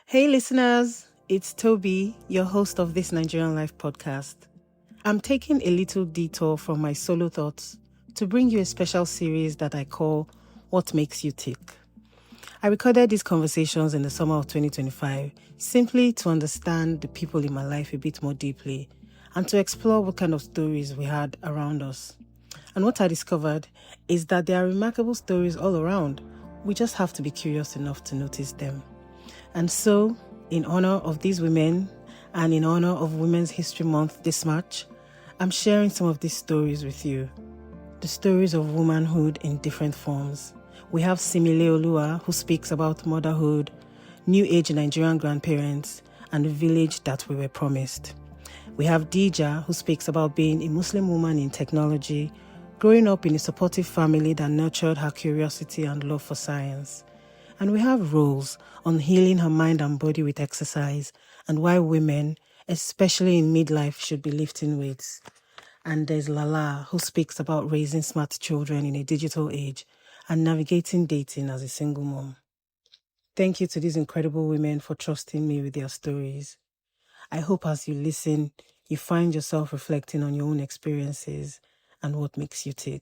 Hey listeners, it's Toby, your host of this Nigerian Life podcast. I'm taking a little detour from my solo thoughts to bring you a special series that I call What Makes You Tick. I recorded these conversations in the summer of 2025 simply to understand the people in my life a bit more deeply and to explore what kind of stories we had around us. And what I discovered is that there are remarkable stories all around. We just have to be curious enough to notice them. And so, in honor of these women and in honor of Women's History Month this March, I'm sharing some of these stories with you. The stories of womanhood in different forms. We have Simileoluwa, who speaks about motherhood, new age Nigerian grandparents, and the village that we were promised. We have Dija, who speaks about being a Muslim woman in technology, growing up in a supportive family that nurtured her curiosity and love for science. And we have Rose on healing her mind and body with exercise and why women, especially in midlife, should be lifting weights. And there's Lala, who speaks about raising smart children in a digital age and navigating dating as a single mom. Thank you to these incredible women for trusting me with their stories. I hope as you listen, you find yourself reflecting on your own experiences and what makes you tick.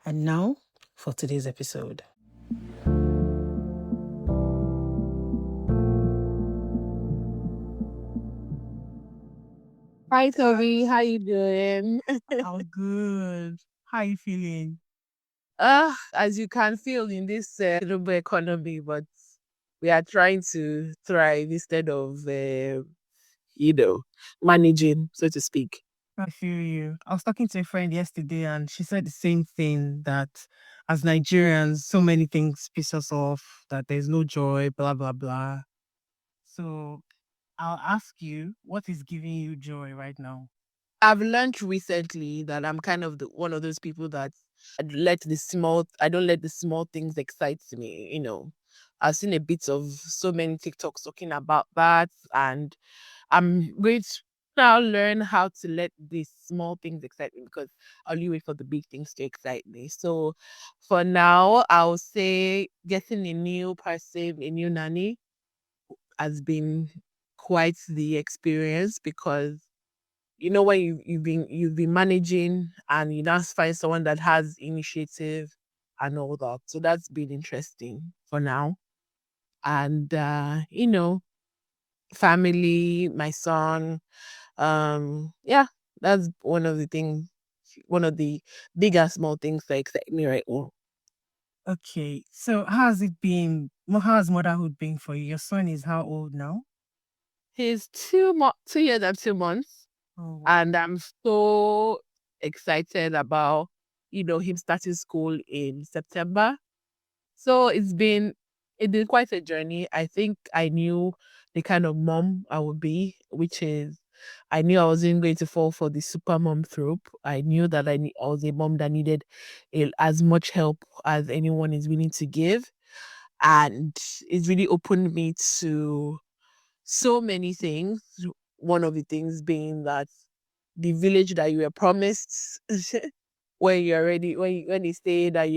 And now for today's episode. Hi Toby, how you doing? I'm good. How are you feeling? As you can feel in this global economy, but we are trying to thrive instead of managing, so to speak. I feel you. I was talking to a friend yesterday and she said the same thing that as Nigerians, so many things piss us off, that there's no joy, blah, blah, blah. So I'll ask you, what is giving you joy right now? I've learned recently that I'm kind of one of those people that I don't let the small things excite me. I've seen a bit of so many TikToks talking about that, and I'm going to now learn how to let these small things excite me because I'll only wait for the big things to excite me. So for now, I'll say getting a new person, a new nanny, has been quite the experience because when you've been managing and you now find someone that has initiative and all that. So that's been interesting for now. And family, my son, yeah, that's one of the bigger small things that excite me right now. Okay, so how has it been? How has motherhood been for you? Your son is how old now? He's 2 years and 2 months, Oh, and I'm so excited about him starting school in September. So it's been quite a journey. I think I knew the kind of mom I would be, which is I knew I wasn't going to fall for the super mom trope. I knew that I was a mom that needed as much help as anyone is willing to give. And it really opened me to so many things. One of the things being that the village that you were promised when you're ready, when they say that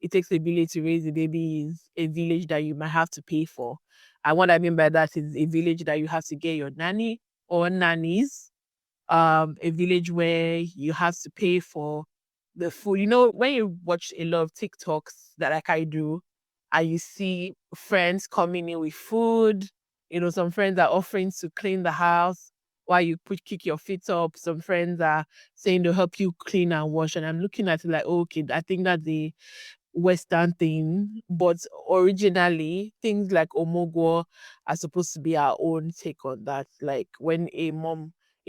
it takes a village to raise a baby is a village that you might have to pay for. And what I mean by that is a village that you have to get your nanny or nannies, a village where you have to pay for the food. When you watch a lot of TikToks that like I do, and you see friends coming in with food, some friends are offering to clean the house while you kick your feet up. Some friends are saying they'll help you clean and wash. And I'm looking at it like, okay, I think that's the Western thing. But originally, things like Omogwo are supposed to be our own take on that. Like a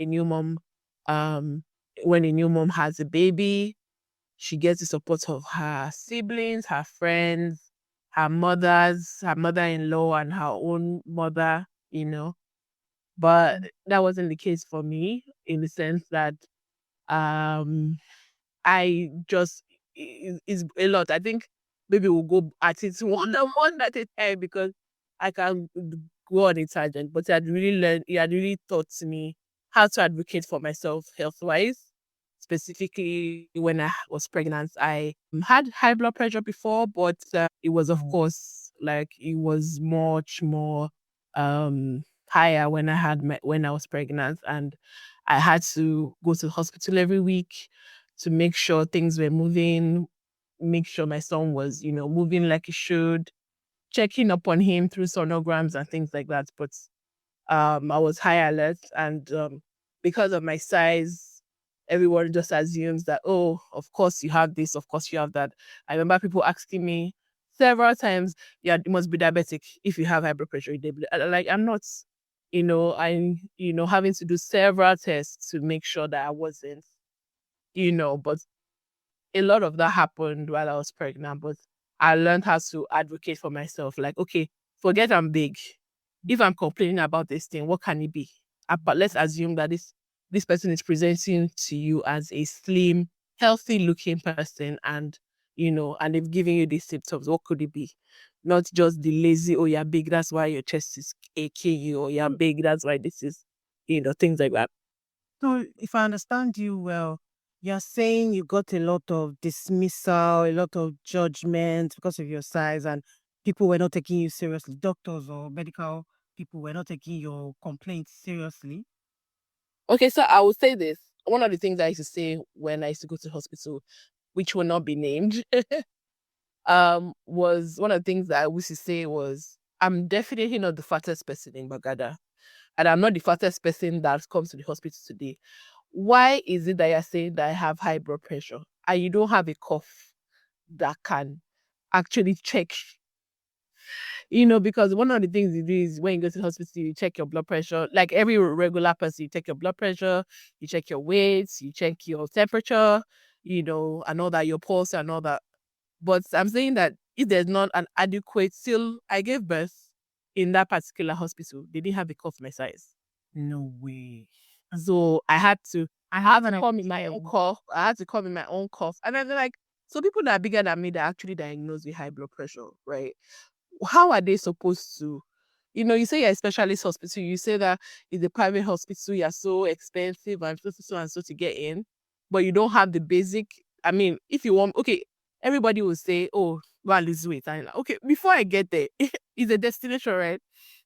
new mom, um, when a new mom has a baby, she gets the support of her siblings, her friends, her mother-in-law, and her own mother. But that wasn't the case for me in the sense that um I just is a lot. I think maybe we'll go at it one at a time because I can go on a tangent. But he had really taught me how to advocate for myself health wise. Specifically, when I was pregnant, I had high blood pressure before, but it was, of oh, course, like it was much more. higher when I was pregnant, and I had to go to the hospital every week to make sure things were moving, make sure my son was, moving like he should, checking up on him through sonograms and things like that. But I was high alert, and because of my size, everyone just assumes that, oh, of course you have this, of course you have that. I remember people asking me several times, yeah, you must be diabetic if you have high blood pressure. Like, I'm not, I'm, having to do several tests to make sure that I wasn't, but a lot of that happened while I was pregnant, but I learned how to advocate for myself. Like, okay, forget I'm big. If I'm complaining about this thing, what can it be? But let's assume that this person is presenting to you as a slim, healthy looking person, and and they've given you these symptoms. What could it be? Not just the lazy, oh, you're big, that's why your chest is aching you, or you're big, that's why this is, things like that. So, if I understand you well, you're saying you got a lot of dismissal, a lot of judgment because of your size, and people were not taking you seriously. Doctors or medical people were not taking your complaints seriously. Okay, so I will say this. One of the things I used to say when I used to go to hospital, which will not be named, was one of the things that I used to say was, I'm definitely not the fattest person in Bagada. And I'm not the fattest person that comes to the hospital today. Why is it that you're saying that I have high blood pressure and you don't have a cough that can actually check? Because one of the things you do is when you go to the hospital, you check your blood pressure. Like every regular person, you check your blood pressure, you check your weight, you check your temperature, and all that, your pulse and all that. But I'm saying that if there's not an adequate, still, I gave birth in that particular hospital. They didn't have a cough my size. No way. So I have to come in my own cough. I had to come in my own cough. And then they're like, so people that are bigger than me, they're actually diagnosed with high blood pressure, right? How are they supposed to? You say you're a specialist hospital, you say that it's a private hospital, you're so expensive and so and so to get in, but you don't have the basic. I mean, if you want, okay, everybody will say, oh, well, lose weight. And like, okay, before I get there, it's a destination, right?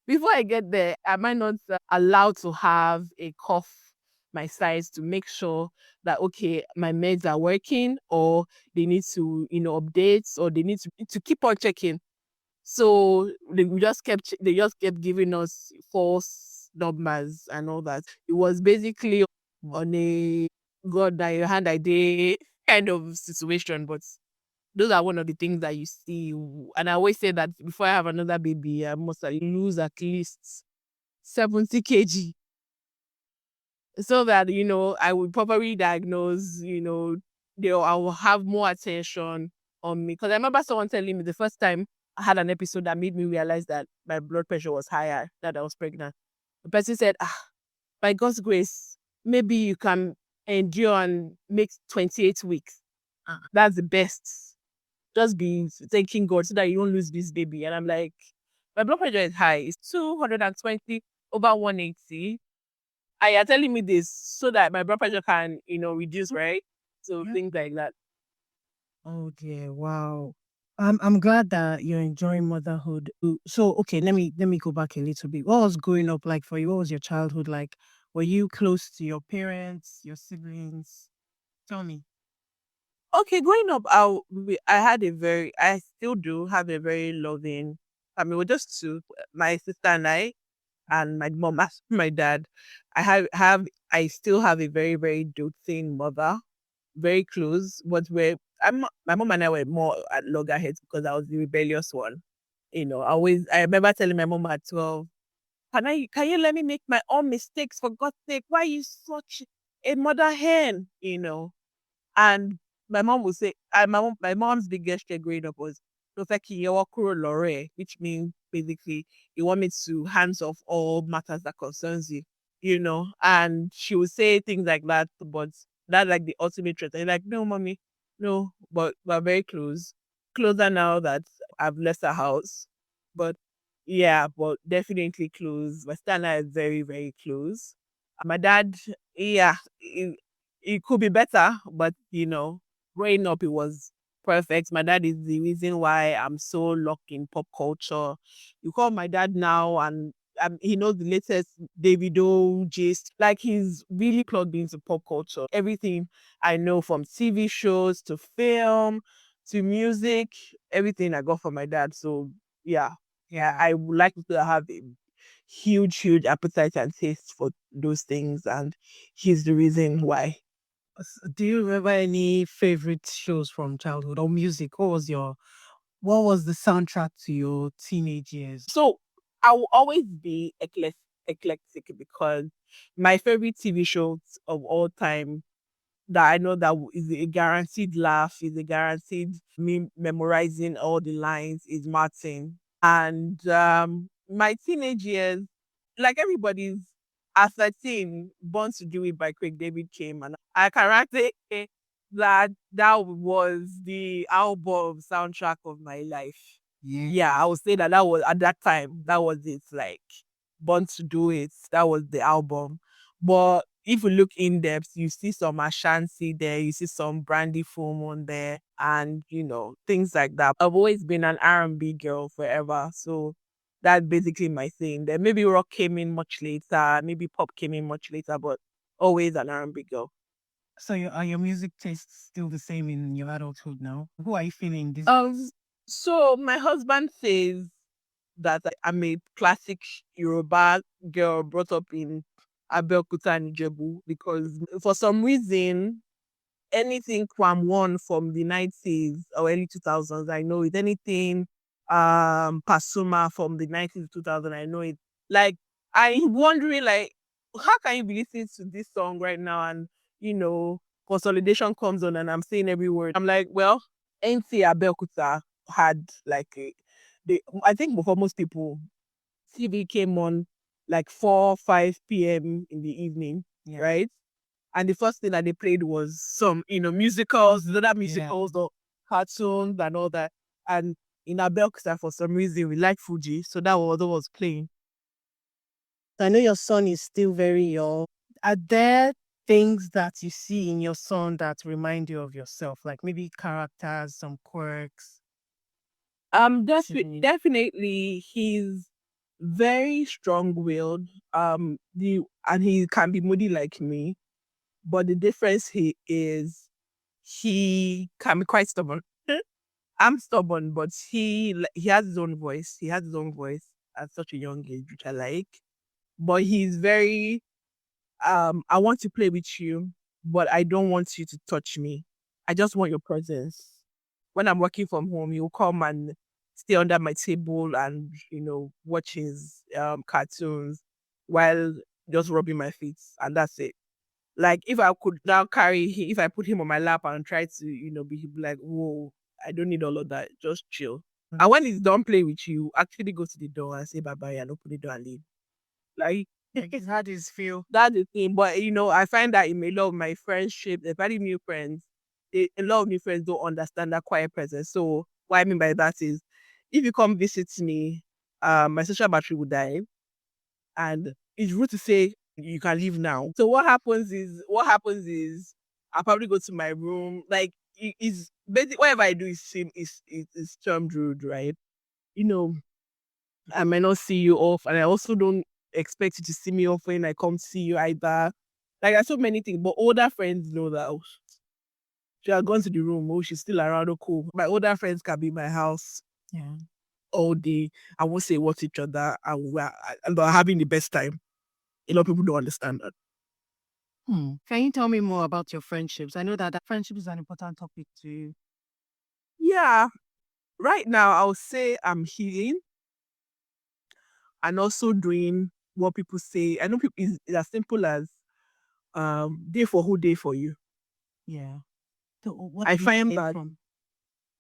Before I get there, am I not allowed to have a cough my size to make sure that, okay, my meds are working, or they need to, update, or they need to keep on checking. So they just kept giving us false numbers and all that. It was basically on a God that your hand I did kind of situation. But those are one of the things that you see. And I always say that before I have another baby, I must lose at least 70 kg, so that I would properly diagnose. I will have more attention on me, because I remember someone telling me the first time I had an episode that made me realize that my blood pressure was higher, that I was pregnant. The person said, by God's grace, maybe you can endure and make 28 weeks. That's the best. Just be thanking God so that you don't lose this baby. And I'm like, my blood pressure is high. It's 220 over 180. And you're telling me this so that my blood pressure can, reduce, right? So Yeah. things like that. Oh dear, wow. I'm glad that you're enjoying motherhood. So okay, let me go back a little bit. What was growing up like for you? What was your childhood like? Were you close to your parents, your siblings? Tell me. Okay, growing up, I still do have a very loving. I mean, we're just two, my sister and I, and my mom, my dad. I still have a very, very doting mother, very close. But my mom and I were more at loggerheads because I was the rebellious one. I remember telling my mom at 12, can you let me make my own mistakes, for God's sake? Why are you such a mother hen? And my mom would say, my mom's biggest share growing up was, "Tofeki yewakuro lore," which means basically, you want me to hands off all matters that concerns you. And she would say things like that, but that's like the ultimate threat. And you're like, no, mommy, no, but we're very close. Closer now that I've left the house. But yeah, but definitely close. My sister and I is very, very close. My dad, yeah, it could be better, but growing up, it was perfect. My dad is the reason why I'm so locked in pop culture. You call my dad now, and he knows the latest Davido gist. Like he's really plugged into pop culture. Everything I know from TV shows to film to music, everything I got from my dad. So yeah, I would like to have a huge appetite and taste for those things, and he's the reason why. Do you remember any favorite shows from childhood or music? What was the soundtrack to your teenage years? So I will always be eclectic because my favorite TV shows of all time that I know that is a guaranteed laugh, is a guaranteed me memorizing all the lines is Martin. And my teenage years, like everybody's, at 13, Born to Do It by Craig David came, and I can say that was the album soundtrack of my life. Yeah, I would say that was at that time, that was it. Like Born to Do It, that was the album. But if you look in depth, you see some Ashanti there, you see some Brandy Foam on there, and things like that. I've always been an R&B girl forever, so that's basically my thing. Then maybe rock came in much later, maybe pop came in much later, but always an R&B girl. So are your music tastes still the same in your adulthood now? Who are you feeling this? So my husband says that I'm a classic Yoruba girl brought up in Abeokuta and Ijebu because for some reason anything Kwam one from the 90s or early 2000s, I know it. Anything Pasuma from the 90s, 2000, I know it. Like I'm wondering, like, how can you be listening to this song right now and you know consolidation comes on and I'm saying every word. I'm like, well, NC Abeokuta had like I think for most people, TV came on like 4, 5 p.m. in the evening, right? And the first thing that they played was some, musicals, other musicals or cartoons and all that. And in Abeokuta, for some reason, we like Fuji, so that was what was playing. I know your son is still very young. Are there things that you see in your son that remind you of yourself? Like maybe characters, some quirks? Definitely, he's very strong-willed. And he can be moody like me, but the difference he can be quite stubborn. I'm stubborn, but he has his own voice. He has his own voice at such a young age, which I like. But he's very I want to play with you, but I don't want you to touch me. I just want your presence. When I'm working from home, he'll come and stay under my table and, watch his cartoons while just rubbing my feet. And that's it. Like if I could now if I put him on my lap and try to, be he'd be like, whoa, I don't need all of that. Just chill. And when he's done playing with you, actually go to the door and say bye bye and open the door and leave. Like How does it feel? that's the thing. But I find that in a lot of my friendships, very new friends, a lot of new friends don't understand that quiet presence. So what I mean by that is if you come visit me, my social battery will die. And it's rude to say you can leave now. So what happens is I'll probably go to my room. Like is basically whatever I do is termed rude, right? You know, I might not see you off, and I also don't expect you to see me off when I come to see you either. Like there's so many things, but older friends know that she has gone to the room. Oh, she's still around. Oh, cool. My older friends can be in my house Yeah. all day. I won't say what each other, and we're having the best time. A lot of people don't understand that. Can you tell me more about your friendships? I know that friendship is an important topic to you. Yeah, right now I'll say I'm healing and also doing what people say. I know people is as simple as day for who, day for you. Yeah. So what I did you find gain that from?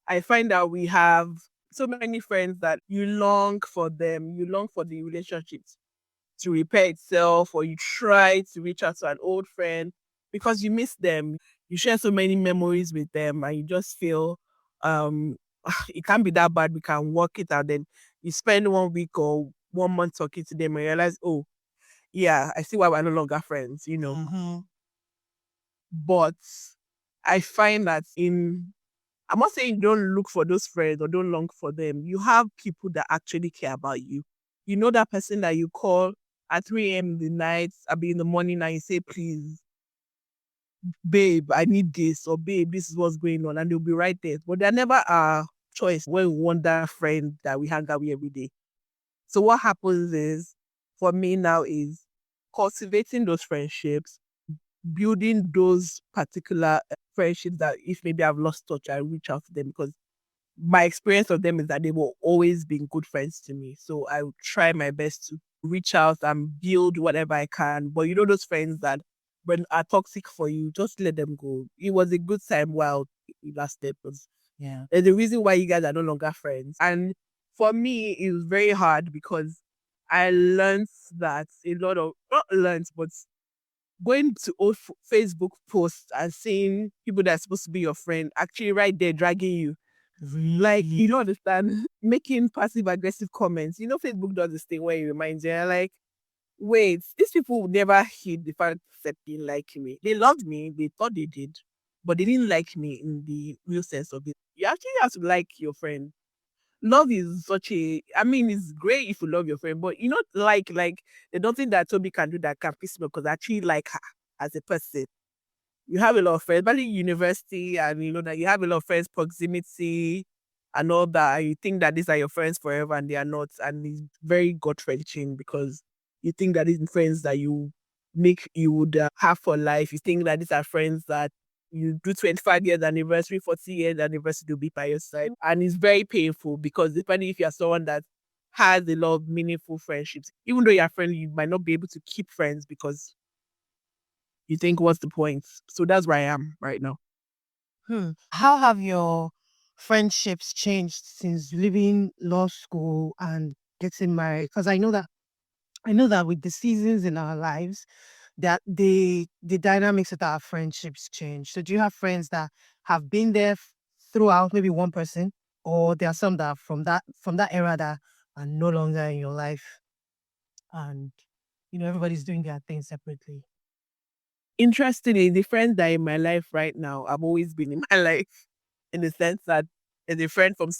I find that we have so many friends that you long for them, you long for the relationships to repair itself, or you try to reach out to an old friend because you miss them. You share so many memories with them, and you just feel um it can't be that bad. We can work it out. Then you spend 1 week or 1 month talking to them and realize, oh, yeah, I see why we're no longer friends. Mm-hmm. But I find that I'm not saying don't look for those friends or don't long for them. You have people that actually care about you. You know that person that you call at 3 a.m. in the night, I'll be in the morning and you say, please, babe, I need this, or babe, this is what's going on. And they'll be right there. But they're never our choice when we want that friend that we hang out with every day. So what happens is, for me now, is cultivating those friendships, building those particular friendships that if maybe I've lost touch, I reach out to them because my experience of them is that they will always been good friends to me. So I will try my best to reach out and build whatever I can. But you know those friends that when are toxic for you, just let them go. It was a good time while it lasted. But Yeah. there's a reason why you guys are no longer friends. And for me, it was very hard because I learned that a lot of not learned, but going to old Facebook posts and seeing people that are supposed to be your friend actually right there dragging you. Like, you don't understand, making passive aggressive comments. You know, Facebook does this thing where it reminds you, like, wait, these people would never hid the fact that they didn't like me. They loved me, they thought they did, but they didn't like me in the real sense of it. You actually have to like your friend. Love is such a, I mean, it's great if you love your friend, but you not like, the nothing that Toby can do that can piss me because I actually like her as a person. You have a lot of friends, especially university, and you know that you have a lot of friends, proximity, and all that. And you think that these are your friends forever, and they are not, and it's very gut wrenching because you think that these friends that you would have for life. You think that these are friends that you do 25 years anniversary, 40 years anniversary to be by your side, and it's very painful because depending if you're someone that has a lot of meaningful friendships, even though you're friendly, you might not be able to keep friends because you think, what's the point? So that's where I am right now. How have your friendships changed since leaving law school and getting married? Because I know that with the seasons in our lives, that the dynamics of our friendships change. So do you have friends that have been there throughout, maybe one person, or there are some that from that era that are no longer in your life, and everybody's doing their thing separately? Interestingly, the friends that are in my life right now have always been in my life in the sense that as a friend from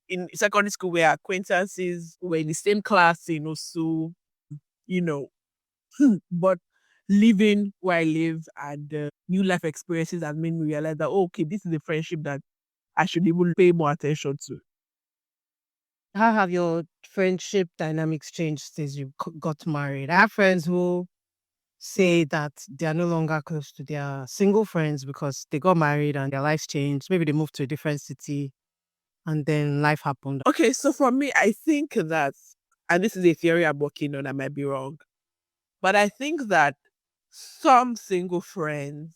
in secondary school, we're acquaintances, we're in the same class, so, you know, but living where I live and new life experiences have made me realize that, oh, okay, this is a friendship that I should even pay more attention to. How have your friendship dynamics changed since you got married? I have friends who say that they are no longer close to their single friends because they got married and their lives changed. Maybe they moved to a different city and then life happened. Okay, so for me, I think that, and this is a theory I'm working on, I might be wrong, but I think that some single friends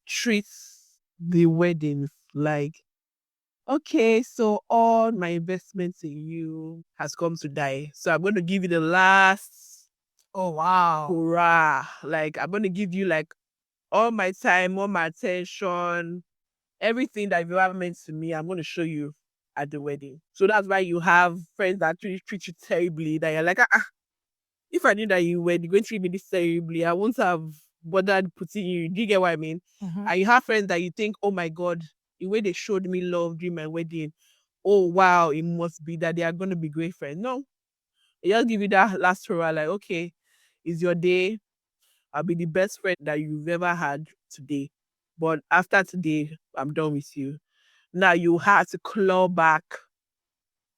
treat the weddings like, okay, so all my investments in you has come to die. So I'm going to give you the last Oh, wow. hurrah. Like, I'm going to give you like all my time, all my attention, everything that you ever meant to me. I'm going to show you at the wedding. So that's why you have friends that actually treat you terribly. That you're like, if I knew that you were going to treat me this terribly, I wouldn't have bothered putting you. Do you get what I mean? Mhm. And you have friends that you think, oh my God, the way they showed me love during my wedding, oh wow, it must be that they are going to be great friends. No, they just give you that last hurrah, like, okay, it's your day. I'll be the best friend that you've ever had today. But after today, I'm done with you. Now you have to claw back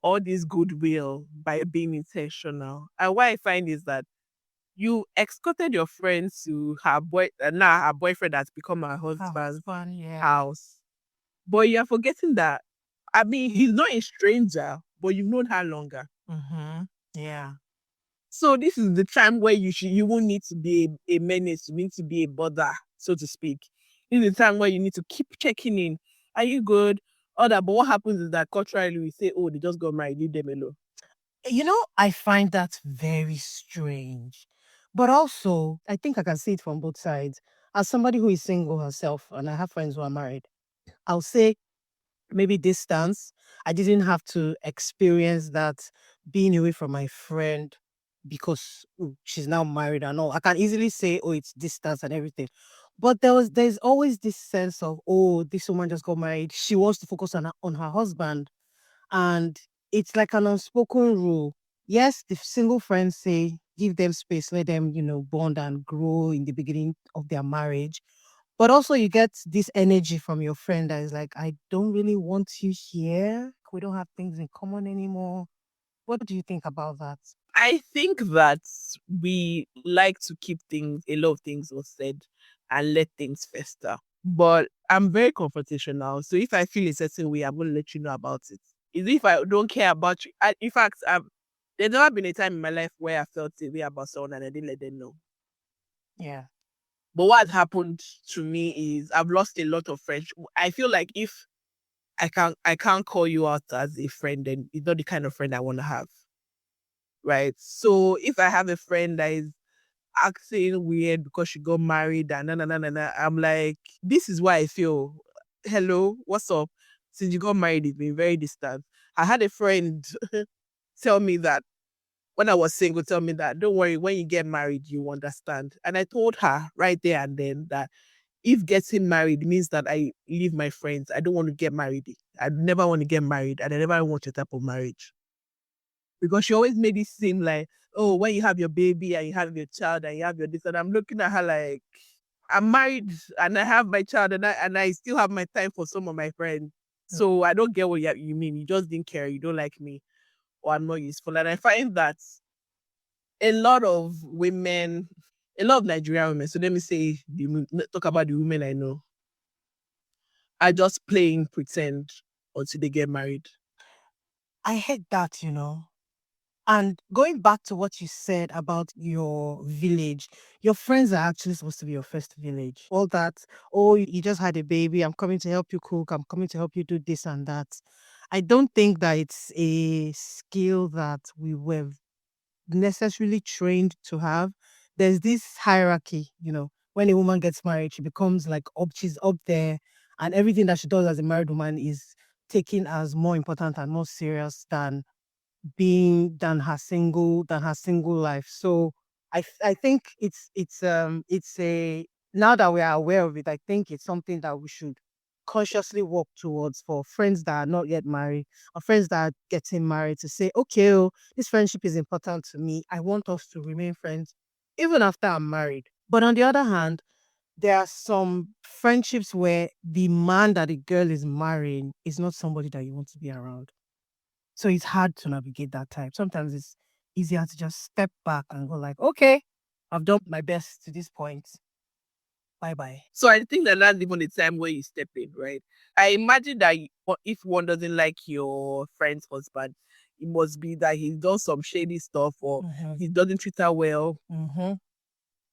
all this goodwill by being intentional. And what I find is that you escorted your friend to now her boyfriend has become her husband's Fun, yeah. house. But you're forgetting that, I mean, he's not a stranger, but you've known her longer. Mm-hmm. Yeah. So this is the time where you won't need to be a menace, you need to be a bother, so to speak. This is the time where you need to keep checking in. Are you good? All that. But what happens is that culturally we say, oh, they just got married, leave them alone. I find that very strange. But also, I think I can see it from both sides. As somebody who is single herself, and I have friends who are married, I'll say maybe distance. I didn't have to experience that being away from my friend because she's now married and all. I can easily say, oh, it's distance and everything. But there's always this sense of, oh, this woman just got married. She wants to focus on her husband. And it's like an unspoken rule Yes, the single friends say give them space, let them, bond and grow in the beginning of their marriage. But also you get this energy from your friend that is like, I don't really want you here. We don't have things in common anymore. What do you think about that? I think that we like to keep things, a lot of things unsaid and let things fester. But I'm very confrontational. So if I feel a certain way, I'm going to let you know about it. Is if I don't care about you. In fact, there's never been a time in my life where I felt a way about someone and I didn't let them know. Yeah. But what happened to me is I've lost a lot of friends. I feel like if I can't call you out as a friend, then it's not the kind of friend I want to have. Right. So if I have a friend that is acting weird because she got married and I'm like, this is why I feel. Hello, what's up? Since you got married, it's been very distant. I had a friend tell me that when I was single, tell me that don't worry, when you get married, you understand. And I told her right there and then that if getting married means that I leave my friends, I don't want to get married. I never want to get married and I never want your type of marriage. Because she always made it seem like, oh, when you have your baby and you have your child and you have your this, and I'm looking at her like, I'm married and I have my child and I still have my time for some of my friends. So I don't get what you mean. You just didn't care. You don't like me or I'm not useful. And I find that a lot of women, a lot of Nigerian women, so let me say, talk about the women I know, are just playing pretend until they get married. I hate that. And going back to what you said about your village, your friends are actually supposed to be your first village. All that, oh, you just had a baby, I'm coming to help you cook, I'm coming to help you do this and that. I don't think that it's a skill that we were necessarily trained to have. There's this hierarchy. When a woman gets married, she becomes like up, she's up there, and everything that she does as a married woman is taken as more important and more serious than her single life. So I think it's a now that we are aware of it, I think it's something that we should consciously work towards for friends that are not yet married or friends that are getting married to say, okay, oh, this friendship is important to me. I want us to remain friends even after I'm married. But on the other hand, there are some friendships where the man that the girl is marrying is not somebody that you want to be around. So it's hard to navigate that time. Sometimes it's easier to just step back and go like, okay, I've done my best to this point. Bye bye. So I think that that's even the time where you step in, right? I imagine that if one doesn't like your friend's husband, it must be that he's done some shady stuff or he doesn't treat her well, Mm-hmm.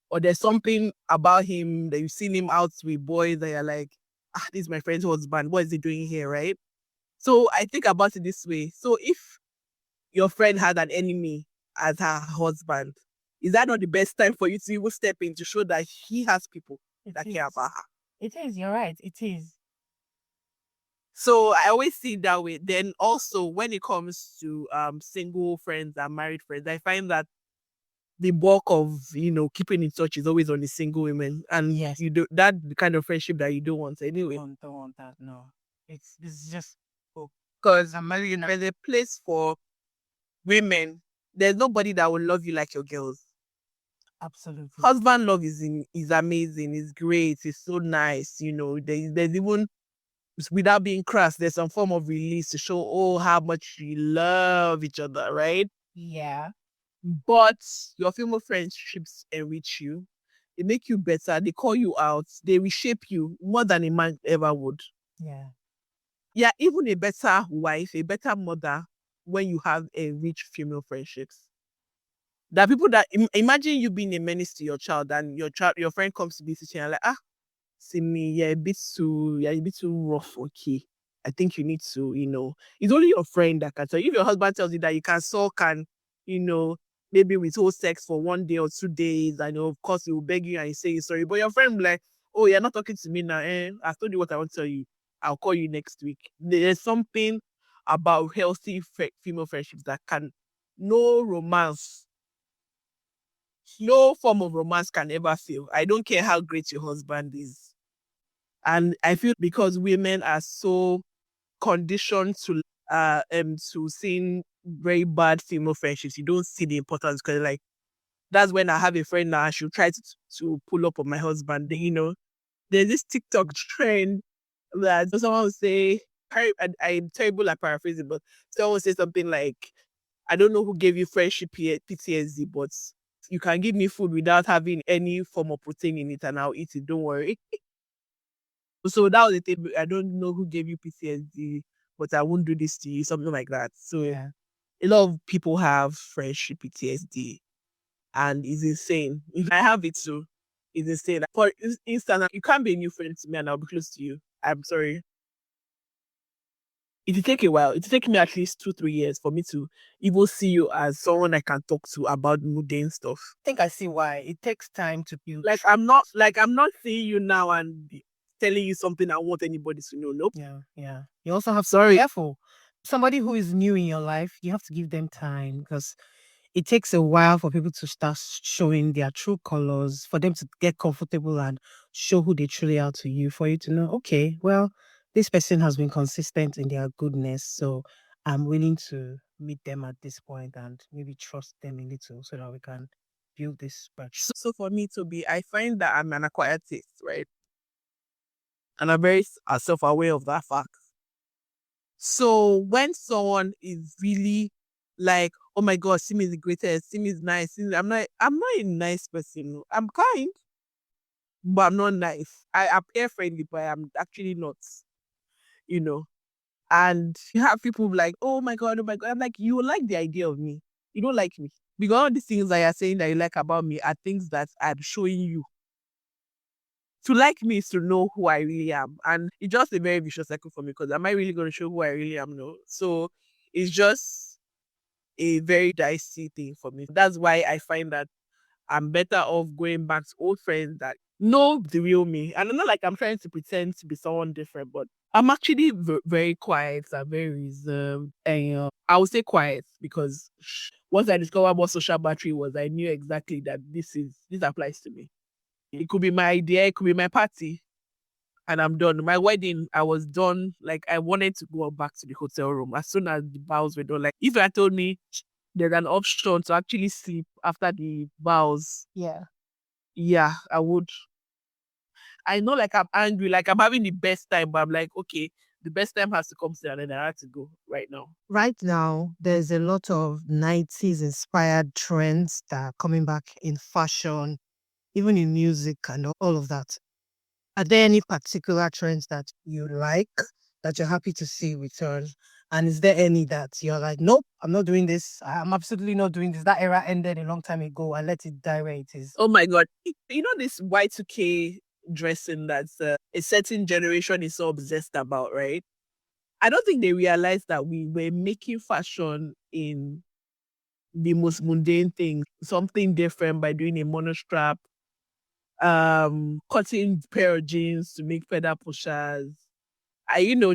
or there's something about him that you've seen him out with boys that you're like, this is my friend's husband. What is he doing here, right? So I think about it this way. So if your friend had an enemy as her husband, is that not the best time for you to even step in to show that he has people that care about her? It is. You're right. It is. So I always see it that way. Then also when it comes to single friends and married friends, I find that the bulk of keeping in touch is always on the single women, and Yes. you do that the kind of friendship that you don't want anyway. Don't want that. No. It's just Because there's a place for women. There's nobody that will love you like your girls. absolutely. Husband love is amazing. It's great. It's so nice. There's even without being crass, there's some form of release to show how much you love each other, right? Yeah. But your female friendships enrich you. They make you better. They call you out. They reshape you more than a man ever would. Yeah. Yeah, even a better wife, a better mother when you have a rich female friendships. There are people that imagine you being a menace to your child and your friend comes to visit you and like, Simi, you're a bit too rough, okay. I think you need to, it's only your friend that can tell you. If your husband tells you that you can sulk and, you know, maybe withhold sex for 1 day or 2 days, I know, of course, he will beg you and he say you're sorry. But your friend will be like, oh, you're not talking to me now. I've told you what I want to tell you. I'll call you next week. There's something about healthy female friendships that can, no romance, no form of romance can ever fail. I don't care how great your husband is. And I feel because women are so conditioned to to seeing very bad female friendships. You don't see the importance because like that's when I have a friend now. She'll try to pull up on my husband. There's this TikTok trend that someone will say, I'm terrible at paraphrasing, but someone will say something like, I don't know who gave you friendship PTSD, but you can give me food without having any form of protein in it and I'll eat it. Don't worry. So that was the thing. I don't know who gave you PTSD, but I won't do this to you, something like that. So Yeah. a lot of people have friendship PTSD and it's insane. I have it too. It's insane. For instance, you can't be a new friend to me and I'll be close to you. I'm sorry. It will take a while. It will take me at least 2, 3 years for me to even see you as someone I can talk to about mundane stuff. I think I see why. It takes time to build. I'm not seeing you now and telling you something I want anybody to know. Nope. Yeah, yeah. You also have to be careful. Somebody who is new in your life, you have to give them time because it takes a while for people to start showing their true colors, for them to get comfortable and show who they truly are to you, for you to know, okay, well, this person has been consistent in their goodness, so I'm willing to meet them at this point and maybe trust them a little so that we can build this bridge. So for me to be, I find that I'm an acquired taste, right? And I'm very self-aware of that fact. So when someone is really like, oh my God, Simi is the greatest, Simi is nice, I'm not a nice person. I'm kind, but I'm not nice. I appear friendly, but I'm actually not, you know. And you have people like, oh my God. I'm like, you like the idea of me. You don't like me. Because all these things that you're saying that you like about me are things that I'm showing you. To like me is to know who I really am. And it's just a very vicious cycle for me because am I really going to show who I really am? No. So it's just a very dicey thing for me. That's why I find that I'm better off going back to old friends that know the real me. And I'm not like I'm trying to pretend to be someone different, but I'm actually very quiet and very reserved. And I would say quiet because once I discovered what social battery was, I knew exactly that this applies to me. It could be my idea, it could be my party, and I'm done. My wedding, I was done. Like I wanted to go back to the hotel room as soon as the vows were done. Like if you had told me there's an option to actually sleep after the vows, Yeah. yeah, I would. I know like I'm angry, like I'm having the best time, but I'm like, okay, the best time has to come soon and then I have to go right now. Right now, there's a lot of 90s inspired trends that are coming back in fashion, even in music and all of that. Are there any particular trends that you like that you're happy to see return? And is there any that you're like, nope, I'm not doing this. I'm absolutely not doing this. That era ended a long time ago. I let it die where it is. Oh my God. You know this Y2K dressing that's a certain generation is so obsessed about, right? I don't think they realized that we were making fashion in the most mundane things, something different by doing a monostrap, cutting pair of jeans to make feather pushers.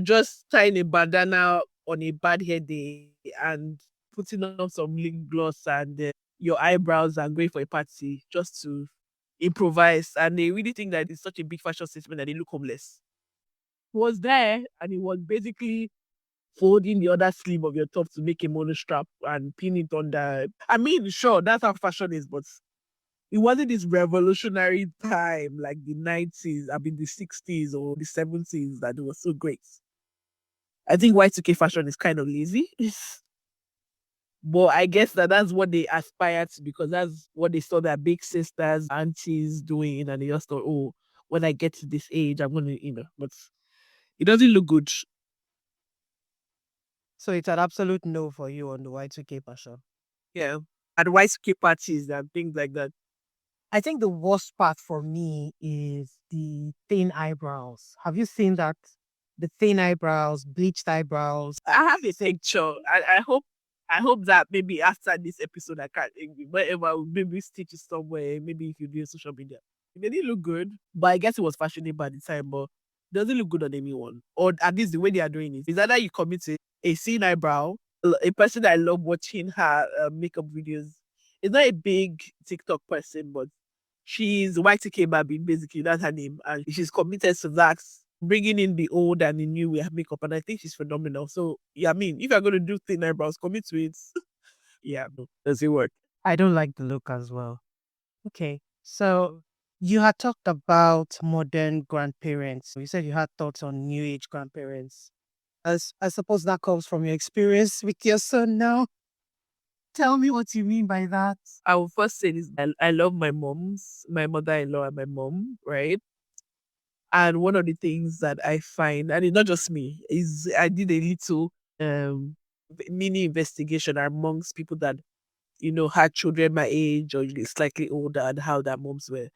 Just tying a bandana on a bad hair day and putting on some lip gloss and your eyebrows and going for a party just to improvise. And they really think that it's such a big fashion statement that they look homeless. It was there and it was basically folding the other sleeve of your top to make a monostrap and pin it on the. I mean, sure, that's how fashion is, but it wasn't this revolutionary time like the 90s, I mean the 60s or the 70s that it was so great. I think Y2K fashion is kind of lazy. But I guess that's what they aspire to because that's what they saw their big sisters, aunties doing, and they just thought, oh, when I get to this age, I'm gonna, but it doesn't look good. So it's an absolute no for you on the Y2K fashion. Yeah. And Y2K parties and things like that. I think the worst part for me is the thin eyebrows. Have you seen that? The thin eyebrows, bleached eyebrows. I have a picture. I hope that maybe after this episode I can't whatever maybe stitch it somewhere, maybe if you do social media. It didn't look good, but I guess it was fashionable at the time, but it doesn't look good on anyone. Or at least the way they are doing it. Is either you commit to a thin eyebrow, a person that I love watching her makeup videos. It's not a big TikTok person, but she's YTK Baby, basically, that's her name. And she's committed to that bringing in the old and the new with her makeup, and I think she's phenomenal. So yeah, I mean, if you're gonna do thin eyebrows, commit to it. Yeah, no, does it work? I don't like the look as well. Okay. So you had talked about modern grandparents. You said you had thoughts on new age grandparents. As I suppose that comes from your experience with your son now. Tell me what you mean by that. I will first say this: I love my moms, my mother-in-law, and my mom, right? And one of the things that I find, and it's not just me, is I did a little mini investigation amongst people that had children my age or slightly older and how their moms were.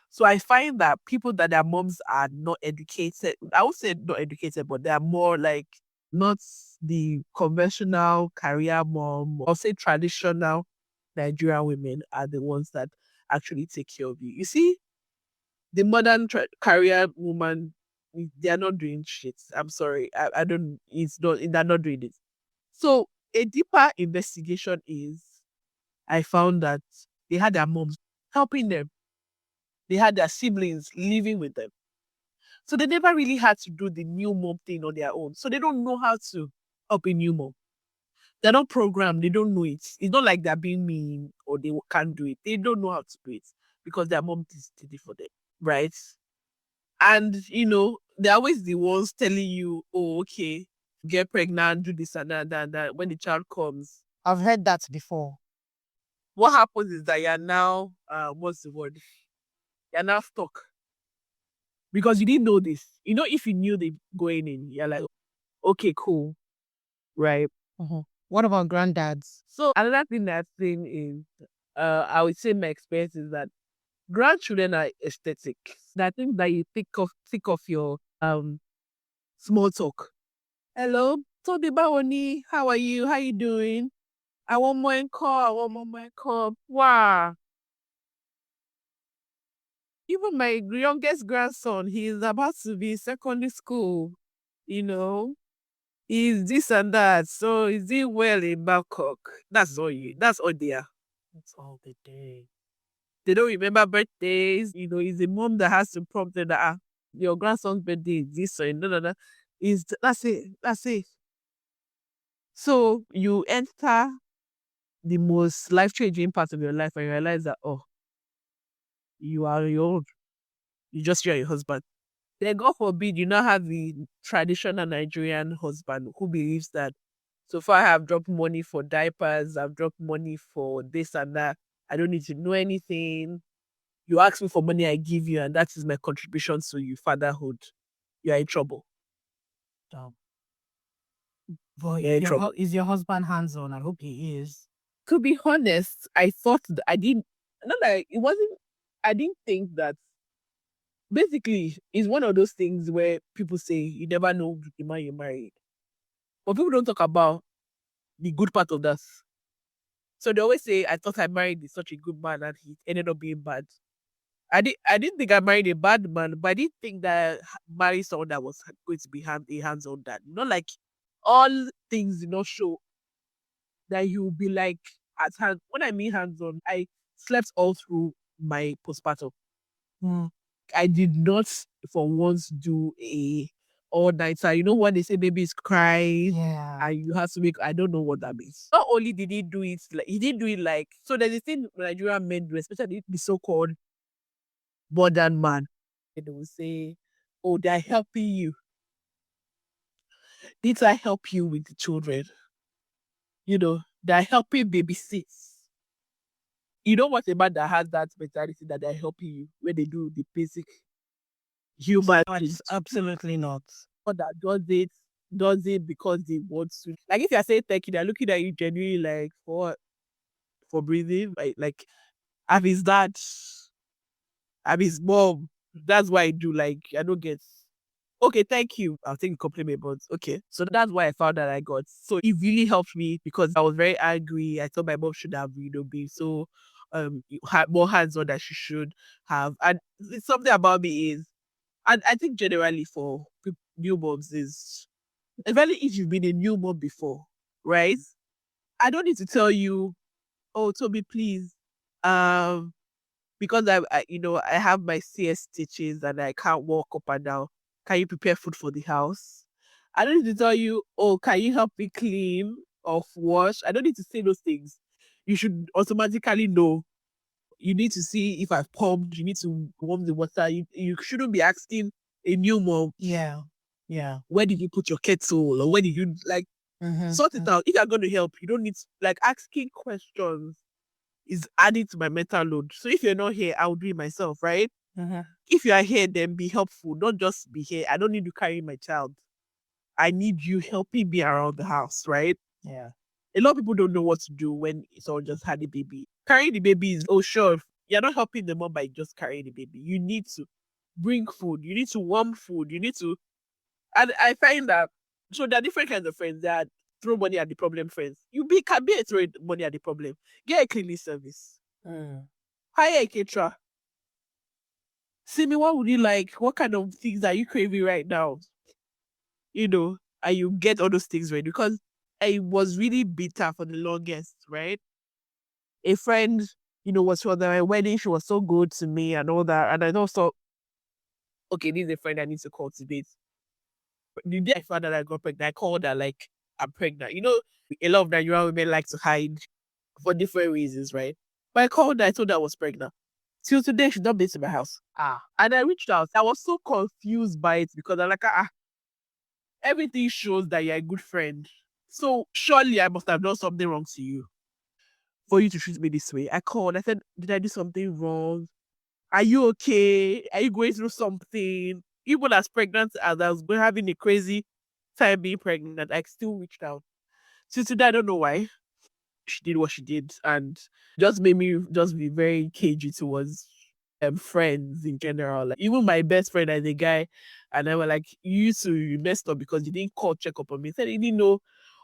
So I find that people that their moms are not educated, I would say not educated, but they are more like not the conventional career mom, or say traditional Nigerian women are the ones that actually take care of you. You see, the modern career woman, they are not doing shit. I'm sorry. I don't, it's not, they're not doing it. So a deeper investigation is I found that they had their moms helping them. They had their siblings living with them. So they never really had to do the new mom thing on their own. So they don't know how to help a new mom. They're not programmed. They don't know it. It's not like they're being mean or they can't do it. They don't know how to do it because their mom did it for them. Right? And, they're always the ones telling you, oh, okay, get pregnant, do this and that, that. When the child comes, I've heard that before. what happens is that you're now, what's the word? You're now stuck because you didn't know this. If you knew they going in, you're like, okay, cool, right? What about granddads? So another thing that's seen is, I would say my experience is that grandchildren are aesthetic. I think that you think of your small talk. Hello, Toby Bawoni, how are you? How you doing? I want more call. I want more call. Wow. Even my youngest grandson, he's about to be in secondary school. You know, he's this and that. So he's doing well in Bangkok. That's all they are. That's all they do. They don't remember birthdays. It's a mom that has to prompt them that your grandson's birthday is this or no, no, no. That's it. That's it. So you enter the most life changing part of your life and you realize that, oh, you are your own. You and your husband. Then God forbid you now have the traditional Nigerian husband who believes that so far I have dropped money for diapers, I've dropped money for this and that. I don't need to know anything. You ask me for money, I give you, and that is my contribution to you, fatherhood. You are in trouble. Um, but You're in trouble. is your husband hands on? I hope he is. To be honest, I thought that I didn't, not that it wasn't, I didn't think that basically it's one of those things where people say you never know the man you married. But people don't talk about the good part of that. So they always say, I thought I married such a good man and he ended up being bad. I didn't think I married a bad man, but I didn't think that marry someone that was going to be a hands-on dad. Not like all things show that you'll be like at hand. When I mean hands-on, I slept all through my postpartum. Mm. I did not for once do a all nighter. You know when they say babies cry Yeah. and you have to make, I don't know what that means. Not only did he do it, like he didn't do it like, so there's a thing Nigerian men do, especially the so-called modern man. They will say, oh, they're helping you. Did I help you with the children? They're helping babysit. You don't want a man that has that mentality that they're helping you when they do the basic human No, things. it's absolutely not. Or that does it because they want to. Like if you're saying thank you, they're looking at you genuinely like for breathing. Like I'm his dad, I'm his mom. That's why I do. Like I don't get. Okay, thank you. I'll take the compliment, but okay. So that's why I found that I got. So it really helped me because I was very angry. I thought my mom should have, been so had more hands on that she should have. And it's something about me is, and I think generally for new moms is, especially if you've been a new mom before, right? I don't need to tell you, oh Toby, please, because I have my CS stitches and I can't walk up and down. can you prepare food for the house? I don't need to tell you, oh, can you help me clean or wash? I don't need to say those things. You should automatically know. You need to see if I've pumped. You need to warm the water. You shouldn't be asking a new mom, Yeah. Yeah. where did you put your kettle? Or where did you like sort it out? If you're going to help, you don't need to, like, asking questions is adding to my mental load. So if you're not here, I'll do it myself, right? Mm-hmm. If you are here, then be helpful. Don't just be here. I don't need you carrying my child. I need you helping me around the house, right? Yeah. A lot of people don't know what to do when someone just had a baby. Carrying the baby is, oh, sure, you're not helping the mom by just carrying the baby. You need to bring food. You need to warm food. You need to, and I find that, so there are different kinds of friends. There are throw money at the problem friends. Can be a throw money at the problem. Get a cleaning service. Mm. Hire a caterer. Simi, what would you like? What kind of things are you craving right now? And you get all those things ready, because I was really bitter for the longest, right? A friend, was for my wedding. She was so good to me and all that. And I also, okay, this is a friend I need to cultivate. But the day I found out I got pregnant, I called her like, I'm pregnant. A lot of Nigerian women like to hide for different reasons, right? But I called her, I told her I was pregnant. Till today, she's not been to my house. And I reached out. I was so confused by it because I'm like, everything shows that you're a good friend. So surely I must have done something wrong to you for you to treat me this way. I called. I said, did I do something wrong? Are you okay? Are you going through something? Even as pregnant as I was having a crazy time being pregnant, I still reached out. So today, I don't know why she did what she did, and just made me just be very cagey towards friends in general. Like, even my best friend as a guy, and I were like, you messed up because you didn't call check up on me. Said he didn't know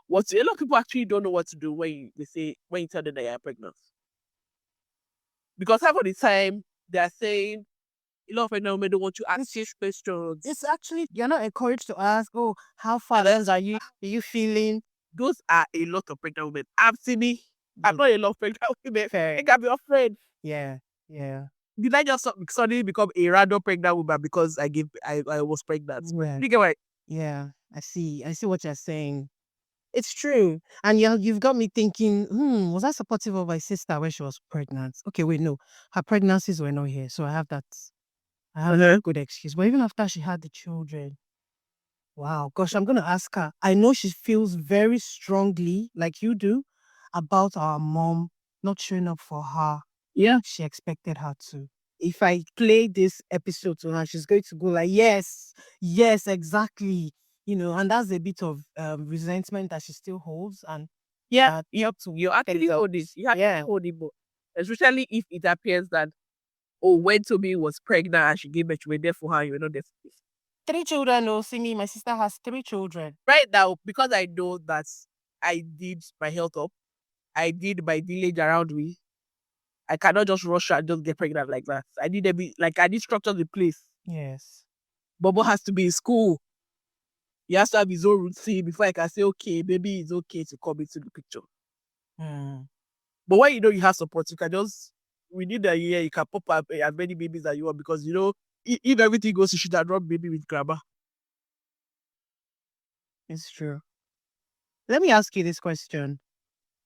what to. A lot of people actually don't know what to do when you tell them that you're pregnant. Because half of the time they're saying a lot of pregnant women don't want to ask these questions. It's actually you're not encouraged to ask, oh, how far else are you feeling? Those are a lot of pregnant women. I've seen it. I'm not a lot of pregnant women. Fair. I can be your friend. Yeah. Yeah. Did I just suddenly become a random pregnant woman because I was pregnant? Yeah. You get what? Yeah. I see. I see what you're saying. It's true. And you've got me thinking, was I supportive of my sister when she was pregnant? Okay, wait, no. Her pregnancies were not here. So I have a good excuse. But even after she had the children, wow, gosh, I'm going to ask her. I know she feels very strongly, like you do, about our mom not showing up for her. Yeah. She expected her to. If I play this episode to her, she's going to go like, yes, yes, exactly. And that's a bit of resentment that she still holds. And Yeah, that you actually hold this. You have yeah, to hold it, but especially if it appears that, oh, when Toby was pregnant and she gave birth, you were there for her, you were not there for me. 3 children. Oh, see me, my sister has 3 children. Right now, because I know that I did my health up, I did my village around me. I cannot just rush and just get pregnant like that. I need structure the place. Yes. Bobo has to be in school. He has to have his own routine before I can say, okay, maybe it's okay to come into the picture. Mm. But when you know you have support, you can just, within a year, you can pop up as many babies as you want, because if everything goes, you should have run baby with grandma. It's true. Let me ask you this question.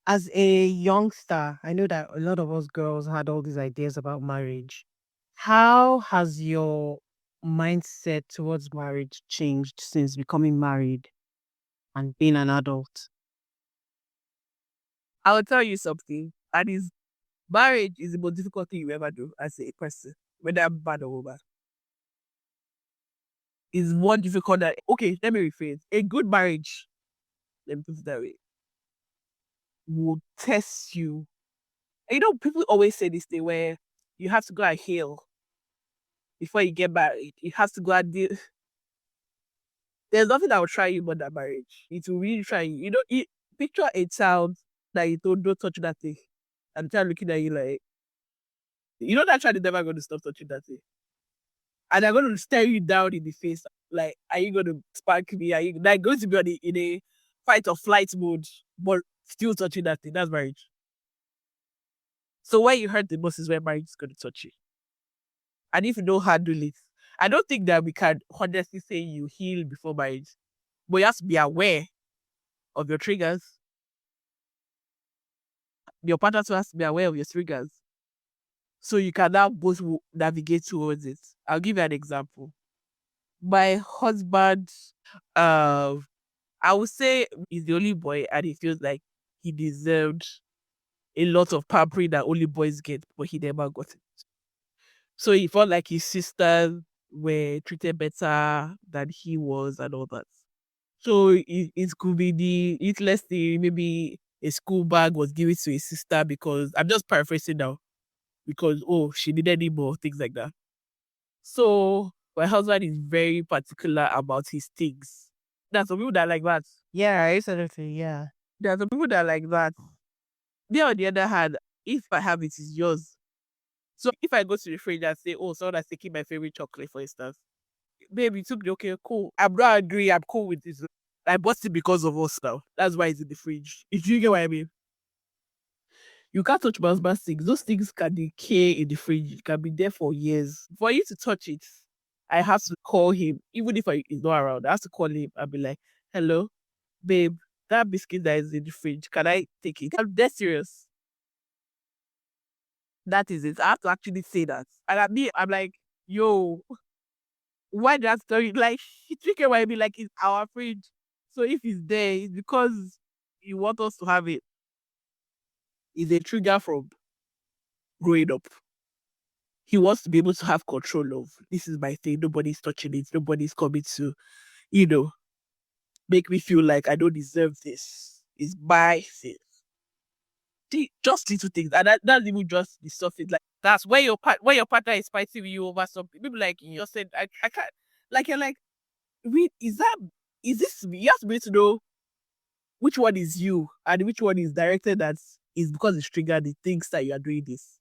As a youngster, I know that a lot of us girls had all these ideas about marriage. How has your mindset towards marriage changed since becoming married and being an adult? I will tell you something. And is marriage is the most difficult thing you ever do as a person, whether I'm bad or woman. Is more difficult than, okay, let me rephrase. A good marriage, let me put it that way, will test you. And people always say this thing where you have to go and heal before you get married. You have to go and deal. There's nothing that will try you more than marriage. It will really try you. Picture a child that you told, don't touch that thing. And the child looking at you like, that child is never going to stop touching that thing. And they're going to stare you down in the face. Like, are you going to spank me? Are you like going to be in a fight or flight mode, but still touching that thing? That's marriage. So when you hurt the most is when marriage is going to touch you. And if you don't handle it, I don't think that we can honestly say you heal before marriage, but you have to be aware of your triggers. Your partner too has to be aware of your triggers. So you can now both navigate towards it. I'll give you an example. My husband, uh, I would say he's the only boy and he feels like he deserved a lot of pampering that only boys get, but he never got it. So he felt like his sisters were treated better than he was and all that. So it could be let's say maybe a school bag was given to his sister because I'm just paraphrasing now, because oh she needed it more, things like that. So my husband is very particular about his things. There's some people that are like that. Yeah, absolutely. Yeah. There are some people that are like that. They on the other hand, if I have it, it's yours. So if I go to the fridge and say, oh, someone has taken my favorite chocolate, for instance, baby, took the okay, cool. I'm not angry, I'm cool with this. I bought it because of us now. That's why it's in the fridge. If you get what I mean. You can't touch my husband's things. Those things can decay in the fridge. It can be there for years. For you to touch it, I have to call him. Even if he's not around, I have to call him and be like, hello, babe, that biscuit that is in the fridge, can I take it? I'm dead serious. That is it. I have to actually say that. And I'm like, yo, why that story? Like, she took it, I be like, it's our fridge. So if it's there, it's because you want us to have it. It's a trigger from growing up. He wants to be able to have control of, this is my thing. Nobody's touching it. Nobody's coming to, you know, make me feel like I don't deserve this. It's my thing. Just little things. And that's even just the surface. Like, that's where where your partner is fighting with you over something. People like you just said, I can't, like, you're like, wait, is this me? You have to be able to know which one is you and which one is directed at is because it's triggered the things that you are doing this.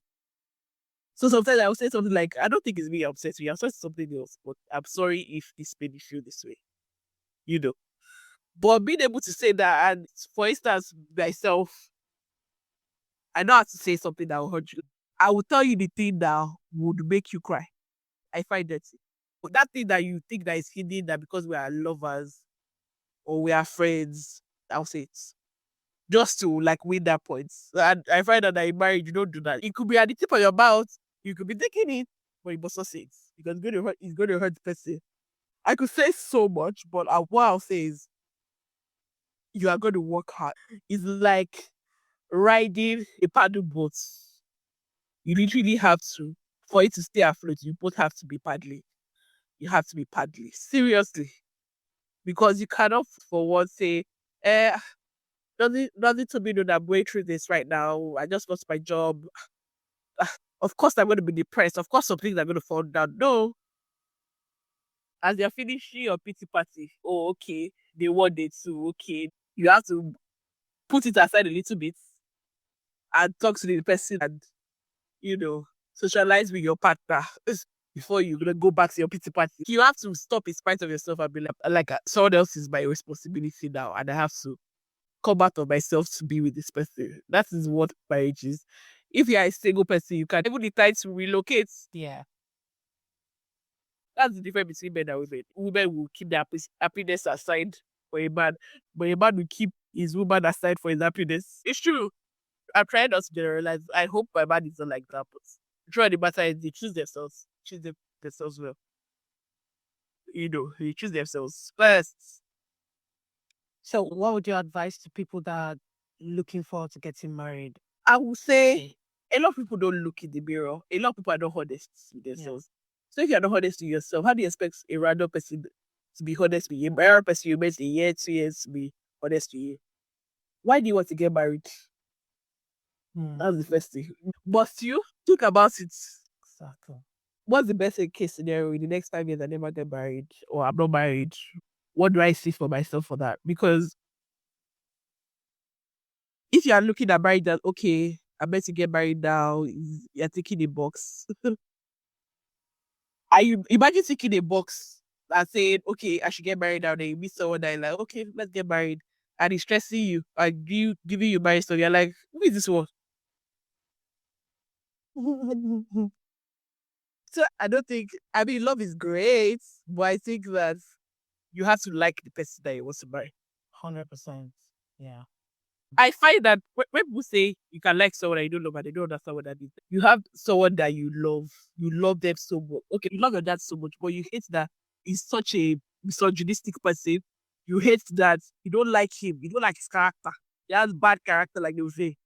So sometimes I will say something like, I don't think it's me upset with you. I'm sorry something else, but I'm sorry if this made you feel this way. You know. But being able to say that, and for instance, myself, I know how to say something that will hurt you. I will tell you the thing that would make you cry. I find that. But that thing that you think that is hidden, that because we are lovers or we are friends, I'll say it. Just to like win that point. And I find that in marriage, you don't do that. It could be at the tip of your mouth, you could be taking it, but you must not say it. Because it's going to hurt the person. I could say so much, but what I'll say is you are going to work hard. It's like riding a paddle boat. You literally have to, for it to stay afloat, you both have to be paddling. You have to be paddling. Seriously. Because you cannot for once say, eh, nothing to me know that I'm going through this right now. I just lost my job. Of course I'm going to be depressed. Of course some things are going to fall down. No. As you're finishing your pity party, oh, okay, they want it too, okay. You have to put it aside a little bit and talk to the person and, you know, socialize with your partner before you're going to go back to your pity party. You have to stop in spite of yourself and be like, someone else is my responsibility now and I have to come out of myself to be with this person. That is what marriage is. If you are a single person, you can even decide to relocate. Yeah. That's the difference between men and women. Women will keep their happiness aside for a man, but a man will keep his woman aside for his happiness. It's true. I'm trying not to generalize. I hope my man is not like that, but the truth of the matter is they choose themselves. Themselves well. You know, they choose themselves first. So, what would you advise to people that are looking forward to getting married? I would say a lot of people don't look in the mirror. A lot of people are not honest with themselves. So if you're not honest with yourself, how do you expect a random person to be honest with you? A random person you met a year, 2 years to be honest with you? Why do you want to get married? That's the first thing. But you think about it. Exactly. What's the best case scenario in the next 5 years? I never get married or I'm not married. What do I see for myself for that? Because if you are looking at marriage that, okay, I'm meant to get married now, you're taking a box. You imagine taking a box and saying, okay, I should get married now. Then you meet someone that you're like, okay, let's get married. And he's stressing you and giving you marriage. So you're like, who is this one? So I don't think, I mean, love is great, but I think that you have to like the person that you want to marry. 100%. Yeah. I find that when people say you can like someone that you don't love and they don't understand what that is, you have someone that you love them so much. Okay, you love your dad so much, but you hate that he's such a misogynistic person. You hate that you don't like him, you don't like his character. He has bad character, like they will say.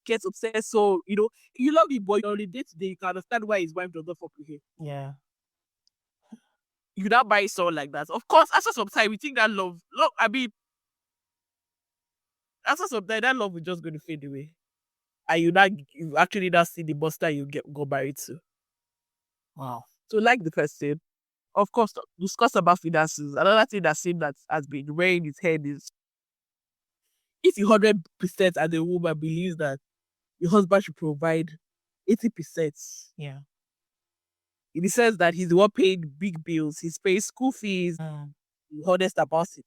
Gets obsessed, so you love him, but on the day to day, you can understand why his wife does not fuck with him. Yeah. You now buy someone like that. Of course, after some time, we think that love. I mean, after some time, that love is just going to fade away, and you actually now see the monster you go married to. Wow. So, like the person, of course, discuss about finances. Another thing that seems that has been weighing his head is if you 100% as a woman believes that your husband should provide 80%. Yeah. In the sense that he's the one paying big bills, he's paying school fees, Mm. be honest about it.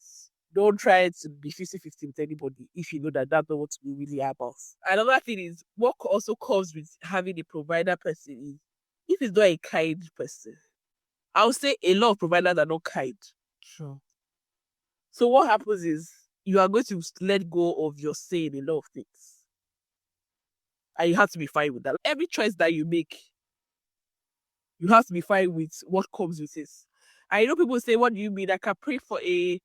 Don't try to be 50-50 with anybody if you know that that's not what we really are about. Another thing is what also comes with having a provider person is if he's not a kind person. I would say a lot of providers are not kind. True. So what happens is you are going to let go of your say in a lot of things. And you have to be fine with that. Every choice that you make, you have to be fine with what comes with it. I know people say, what do you mean? I can pray for a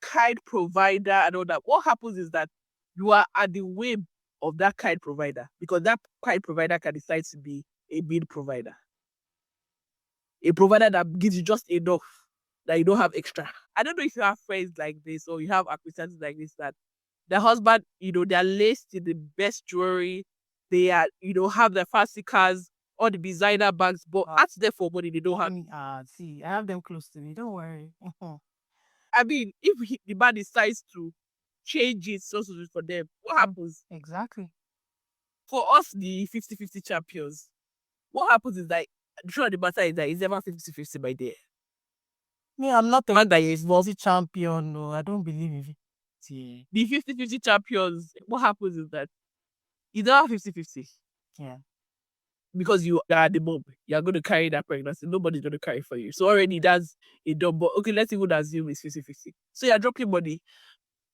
kind provider and all that. What happens is that you are at the whim of that kind provider because that kind provider can decide to be a bid provider. A provider that gives you just enough that you don't have extra. I don't know if you have friends like this or you have acquaintances like this that their husband, they're laced in the best jewelry, they are, have their fancy cars, all the designer bags, but ask them for money, they don't have. See, I have them close to me. Don't worry. I mean, if the man decides to change it for them, what happens? Exactly. For us, the 50-50 champions, what happens is that the truth of the matter is that it's never 50-50 by there. Me, I'm not the one that is multi champion. No, I don't believe in it. Yeah. The 50-50 champions, what happens is that it's never 50-50. Yeah. Because you are the mom, you're going to carry that pregnancy. Nobody's going to carry for you. So already that's a done. But okay, let's even assume it's 50-50. So you're dropping money.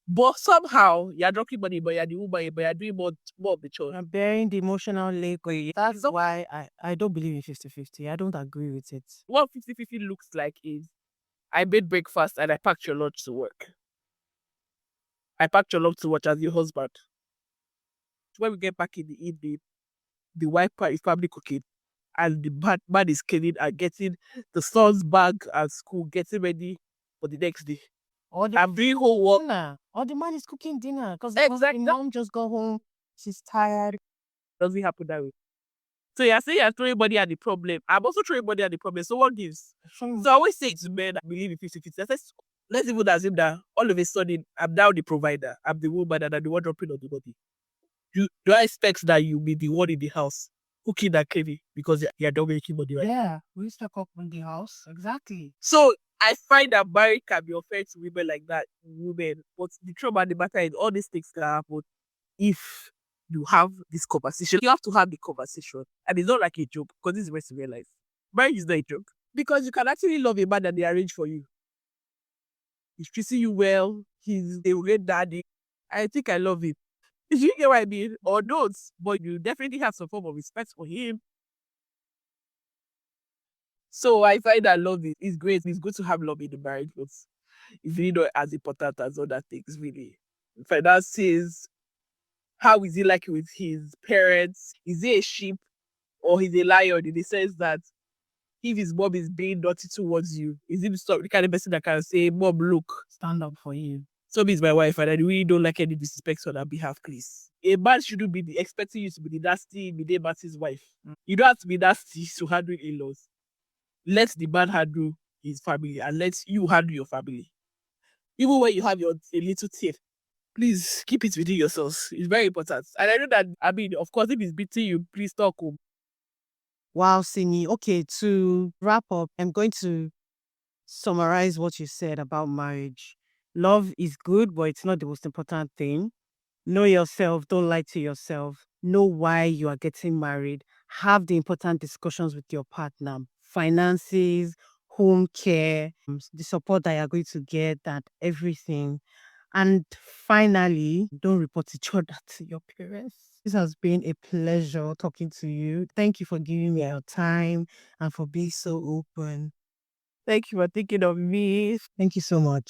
But somehow you're dropping money, but you're the woman, but you're doing more of the chore. I'm bearing the emotional labor. That's why I don't believe in 50-50. I don't agree with it. What 50-50 looks like is I made breakfast and I packed your lunch to work. I packed your lunch to watch as your husband. When we get back in the evening, the wife part is probably cooking and the man is cleaning and getting the son's bag at school, getting ready for the next day. I'm doing homework. Dinner. Or the man is cooking dinner because Exactly. the mom just got home. She's tired. Doesn't happen that way. So you're saying you're throwing money at the problem. I'm also throwing money at the problem. So what gives? So I always say to men, I believe in 50-50. I say, let's even assume that all of a sudden I'm now the provider. I'm the woman and I'm the one dropping on the body. Do I expect that you be the one in the house cooking and cleaning because you're not making money, right? Yeah, we stuck up in the house. Exactly. So I find that marriage can be unfair to women like that, women. But the truth about the matter is all these things can happen if you have this conversation. You have to have the conversation. And it's not like a joke, because this is the rest of your life. Marriage is not a joke. Because you can actually love a man that they arrange for you. He's treating you well. He's a great daddy. I think I love him. Did you get what I mean? Or don't, but you definitely have some form of respect for him. So I find that love is great. It's good to have love in the marriage, but it's really not as important as other things, really. Finances, how is he like with his parents? Is he a sheep or he's a lion in the sense that if his mom is being naughty towards you, is he the kind of person that can say, Mom, look, Stand up for you. Somi is my wife and I really don't like any disrespect on her behalf, please. A man shouldn't be expecting you to be the nasty Mide Martin's wife. You don't have to be nasty to handle in-laws. Let the man handle his family and let you handle your family. Even when you have a little teeth, please keep it within yourselves. It's very important. And I know that, I mean, of course, if it's beating you, please talk home. Wow, Simi. Okay, to wrap up, I'm going to summarize what you said about marriage. Love is good, but it's not the most important thing. Know yourself, don't lie to yourself. Know why you are getting married. Have the important discussions with your partner. finances, home care, the support that you're going to get, and everything. And finally, don't report each other to your parents. This has been a pleasure talking to you. Thank you for giving me your time and for being so open. Thank you for thinking of me. Thank you so much.